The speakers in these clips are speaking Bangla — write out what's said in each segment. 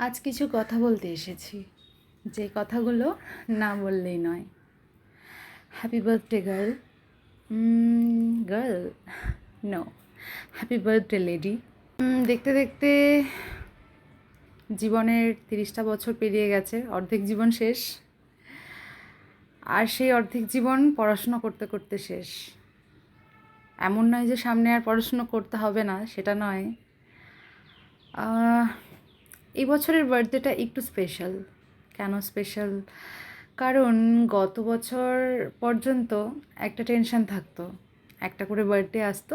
আজ কিছু কথা বলতে এসেছি, যে কথাগুলো না বললেই নয়। Happy birthday girl. Girl no, happy birthday lady. দেখতে দেখতে জীবনের 30টা বছর পেরিয়ে গেছে, অর্ধেক জীবন শেষ। আর সেই অর্ধেক জীবন পড়াশুনো করতে করতে শেষ। এমন নয় যে সামনে আর পড়াশুনো করতে হবে না, সেটা নয়। এই বছরের বার্থডেটা একটু স্পেশাল। কেন স্পেশাল? কারণ গত বছর পর্যন্ত একটা টেনশন থাকতো, একটা করে বার্থডে আসতো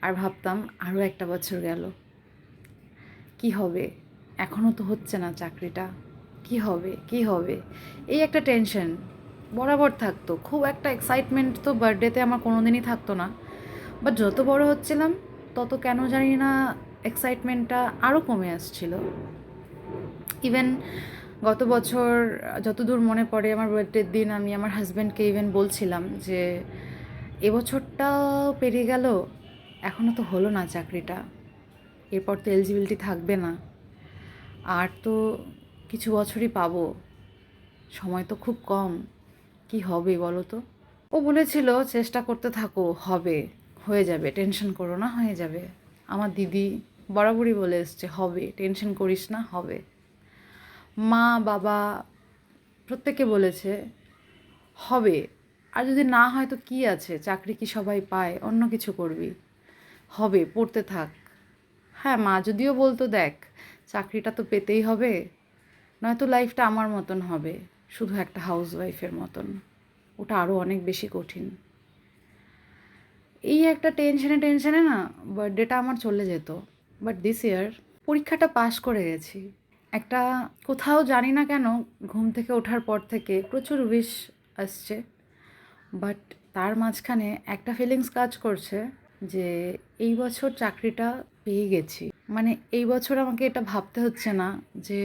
আর ভাবতাম আরও একটা বছর গেল, কি হবে, এখনও তো হচ্ছে না চাকরিটা, কি হবে কি হবে, এই একটা টেনশন বরাবর থাকতো। খুব একটা এক্সাইটমেন্ট তো বার্থডেতে আমার কোনো দিনই থাকতো না। বাট যত বড় হচ্ছিলাম তত কেন জানি না এক্সাইটমেন্টটা আরও কমে আসছিল। ইভেন গত বছর যতদূর মনে পড়ে, আমার বার্থডের দিন আমি আমার হাজব্যান্ডকে ইভেন বলছিলাম যে এবছরটাও পেরিয়ে গেল, এখনও তো হলো না চাকরিটা, এরপর তো এলিজিবিলিটি থাকবে না, আর তো কিছু বছরই পাবো, সময় তো খুব কম, কি হবে বলো তো। ও বলেছিল চেষ্টা করতে থাকো, হবে, হয়ে যাবে, টেনশন করো না, হয়ে যাবে। আমার দিদি বরাবরই বলে এসছে হবে, টেনশন করিস না, হবে। মা বাবা প্রত্যেকে বলেছে হবে, আর যদি না হয় তো কী আছে, চাকরি কি সবাই পায়, অন্য কিছু করবি, হবে, পড়তে থাক। হ্যাঁ, মা যদিও বলতো দেখ চাকরিটা তো পেতেই হবে, নয়তো লাইফটা আমার মতন হবে, শুধু একটা হাউসওয়াইফের মতন, ওটা আরও অনেক বেশি কঠিন। এই একটা টেনশনে টেনশনে না বার্থডেটা আমার চলে যেত। বাট দিস ইয়ার পরীক্ষাটা পাশ করে গেছি। একটা কোথাও জানি না কেন ঘুম থেকে ওঠার পর থেকে প্রচুর উইশ আসছে, বাট তার মাঝখানে একটা ফিলিংস কাজ করছে যে এই বছর চাকরিটা পেয়ে গেছি, মানে এই বছর আমাকে এটা ভাবতে হচ্ছে না যে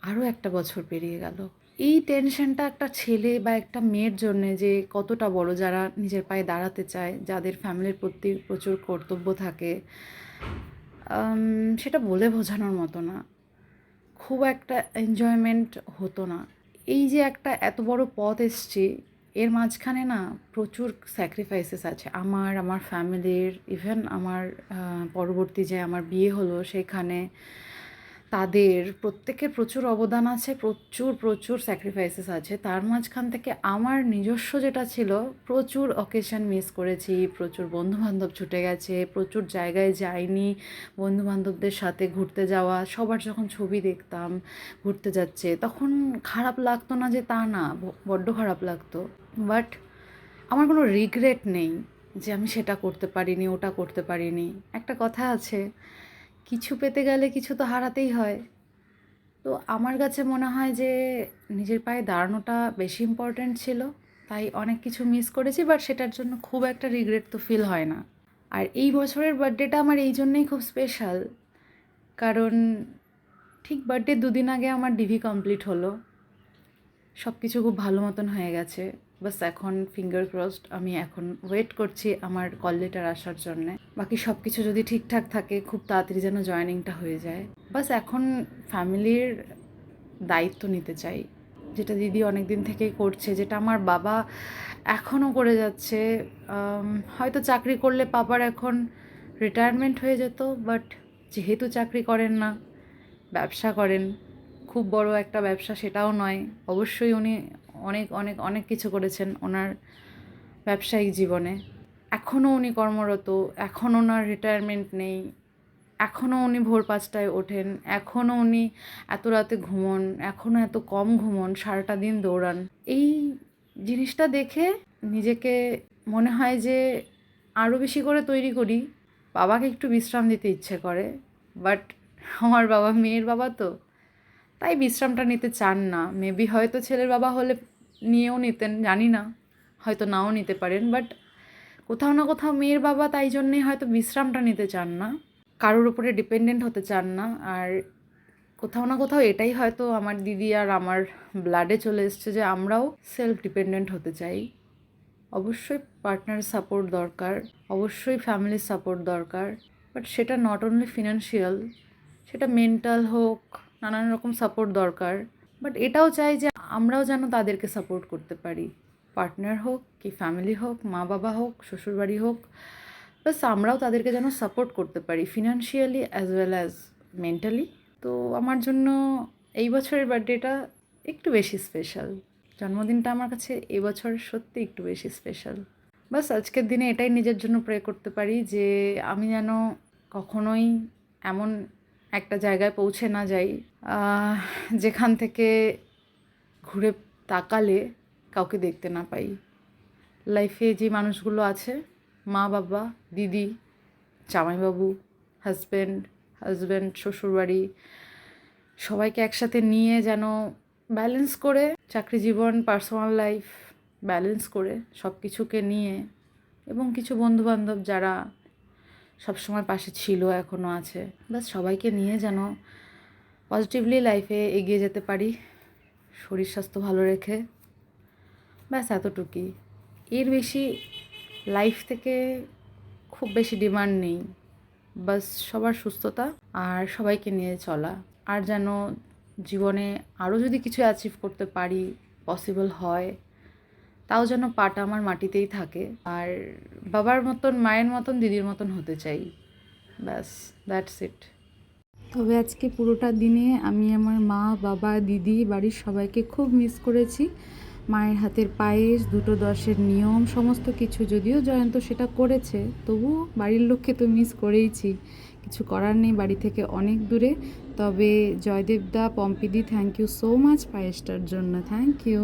আরও একটা বছর পেরিয়ে গেল। এই টেনশনটা একটা ছেলে বা একটা মেয়ের জন্যে যে কতটা বড়, যারা নিজের পায়ে দাঁড়াতে চায়, যাদের ফ্যামিলির প্রতি প্রচুর কর্তব্য থাকে, সেটা বলে বোঝানোর মতো না। খুব একটা এনজয়মেন্ট হতো না। এই যে একটা এত বড় পথ এসছি, এর মাঝখানে না প্রচুর স্যাক্রিফাইসেস আছে আমার ফ্যামিলির, ইভেন আমার পরবর্তী যে আমার বিয়ে হলো সেখানে তাদের প্রত্যেকের প্রচুর অবদান আছে, প্রচুর প্রচুর স্যাক্রিফাইসেস আছে। তার মাঝখান থেকে আমার নিজস্ব যেটা ছিল, প্রচুর অকেশন মিস করেছি, প্রচুর বন্ধুবান্ধব ছুটে গেছে, প্রচুর জায়গায় যাইনি। বন্ধুবান্ধবদের সাথে ঘুরতে যাওয়া, সবার যখন ছবি দেখতাম ঘুরতে যাচ্ছে, তখন খারাপ লাগতো না যে তা না, বড্ড খারাপ লাগতো। বাট আমার কোনো রিগ্রেট নেই যে আমি সেটা করতে পারিনি, ওটা করতে পারিনি। একটা কথা আছে, কিছু পেতে গেলে কিছু তো হারাতেই হয়। তো আমার কাছে মনে হয় যে নিজের পায়ে দাঁড়ানোটা বেশি ইম্পর্ট্যান্ট ছিল, তাই অনেক কিছু মিস করেছি, বাট সেটার জন্য খুব একটা রিগ্রেট তো ফিল হয় না। আর এই বছরের বার্থডেটা আমার এই জন্যেই খুব স্পেশাল, কারণ ঠিক বার্থডে 2 দিন আগে আমার ডিভি কমপ্লিট হলো, সব কিছু খুব ভালো মতন হয়ে গেছে। বাস এখন ফিঙ্গার ক্রসড, আমি এখন ওয়েট করছি আমার কল লেটার আসার জন্যে। বাকি সব কিছু যদি ঠিকঠাক থাকে খুব তাড়াতাড়ি যেন জয়েনিংটা হয়ে যায়। বাস এখন ফ্যামিলির দায়িত্ব নিতে চাই, যেটা দিদি অনেক দিন থেকেই করছে, যেটা আমার বাবা এখনও করে যাচ্ছে। হয়তো চাকরি করলে পাপার এখন রিটায়ারমেন্ট হয়ে যেত, বাট যেহেতু চাকরি করেন না, ব্যবসা করেন, খুব বড় একটা ব্যবসা সেটাও নয়, অবশ্যই উনি অনেক অনেক অনেক কিছু করেছেন ওনার ব্যবসায়িক জীবনে। এখনও উনি কর্মরত, এখন ওনার রিটায়ারমেন্ট নেই, এখনও উনি ভোর 5টায় ওঠেন, এখনও উনি এত রাতে ঘুমন, এখনও এত কম ঘুমন, সারাটা দিন দৌড়ান। এই জিনিসটা দেখে নিজেকে মনে হয় যে আরও বেশি করে তৈরি করি। বাবাকে একটু বিশ্রাম দিতে ইচ্ছে করে, বাট আমার বাবা মেয়ের বাবা তো, তাই বিশ্রামটা নিতে চান না। মেবি হয়তো ছেলের বাবা হলে নিয়েও নিতেন, জানি না, হয়তো নাও নিতে পারেন, বাট কোথাও না কোথাও মেয়ের বাবা তাই জন্যেই হয়তো বিশ্রামটা নিতে চান না, কারোর উপরে ডিপেন্ডেন্ট হতে চান না। আর কোথাও না কোথাও এটাই হয়তো আমার দিদি আর আমার ব্লাডে চলে এসছে যে আমরাও সেলফ ডিপেন্ডেন্ট হতে চাই। অবশ্যই পার্টনারের সাপোর্ট দরকার, অবশ্যই ফ্যামিলির সাপোর্ট দরকার, বাট সেটা নট অনলি ফিনান্সিয়াল, সেটা মেন্টাল হোক, নানান রকম সাপোর্ট দরকার। বাট এটাও চাই যে আমরাও যেন তাদেরকে সাপোর্ট করতে পারি, পার্টনার হোক কি ফ্যামিলি হোক, মা বাবা হোক, শ্বশুরবাড়ি হোক, বাস আমরাও তাদেরকে যেন সাপোর্ট করতে পারি financially as well as mentally. তো আমার জন্য এই বছরের বার্থডেটা একটু বেশি স্পেশাল। জন্মদিনটা আমার কাছে এবছর সত্যি একটু বেশি স্পেশাল। বাস আজকের দিনে এটাই নিজের জন্য প্রে করতে পারি যে আমি যেন কখনোই এমন একটা জায়গায় পৌঁছে না যাই যেখান থেকে ঘুরে তাকালে কাউকে দেখতে না পাই। লাইফে যে মানুষগুলো আছে, মা বাবা, দিদি, জামাইবাবু, হাজব্যান্ড, শ্বশুরবাড়ি, সবাইকে একসাথে নিয়ে যেন ব্যালেন্স করে চাকরি জীবন, পার্সোনাল লাইফ ব্যালেন্স করে সব কিছুকে নিয়ে, এবং কিছু বন্ধুবান্ধব যারা সবসময় পাশে ছিল এখনও আছে, বাস সবাইকে নিয়ে যেন পজিটিভলি লাইফে এগিয়ে যেতে পারি, শরীর স্বাস্থ্য ভালো রেখে। ব্যাস এতটুকুই, এর বেশি লাইফ থেকে খুব বেশি ডিমান্ড নেই। বাস সবার সুস্থতা আর সবাইকে নিয়ে চলা, আর যেন জীবনে আরও যদি কিছু অ্যাচিভ করতে পারি, পসিবল হয়, তাও যেন পাটা আমার মাটিতেই থাকে। আর বাবার মতন, মায়ের মতন, দিদির মতন হতে চাই। ব্যাস, দ্যাটস ইট। তবে আজকে পুরোটা দিনে আমি আমার মা, বাবা, দিদি, বাড়ির সবাইকে খুব মিস করেছি। মায়ের হাতের পায়েস, 2-10-এর নিয়ম, সমস্ত কিছু, যদিও জয়ন্ত সেটা করেছে, তবুও বাড়ির লোককে তো মিস করেইছি। কিছু করার নেই, বাড়ি থেকে অনেক দূরে। তবে জয়দেবদা, পম্পিদি, থ্যাংক ইউ সো মাচ পায়েসটার জন্য, থ্যাংক ইউ।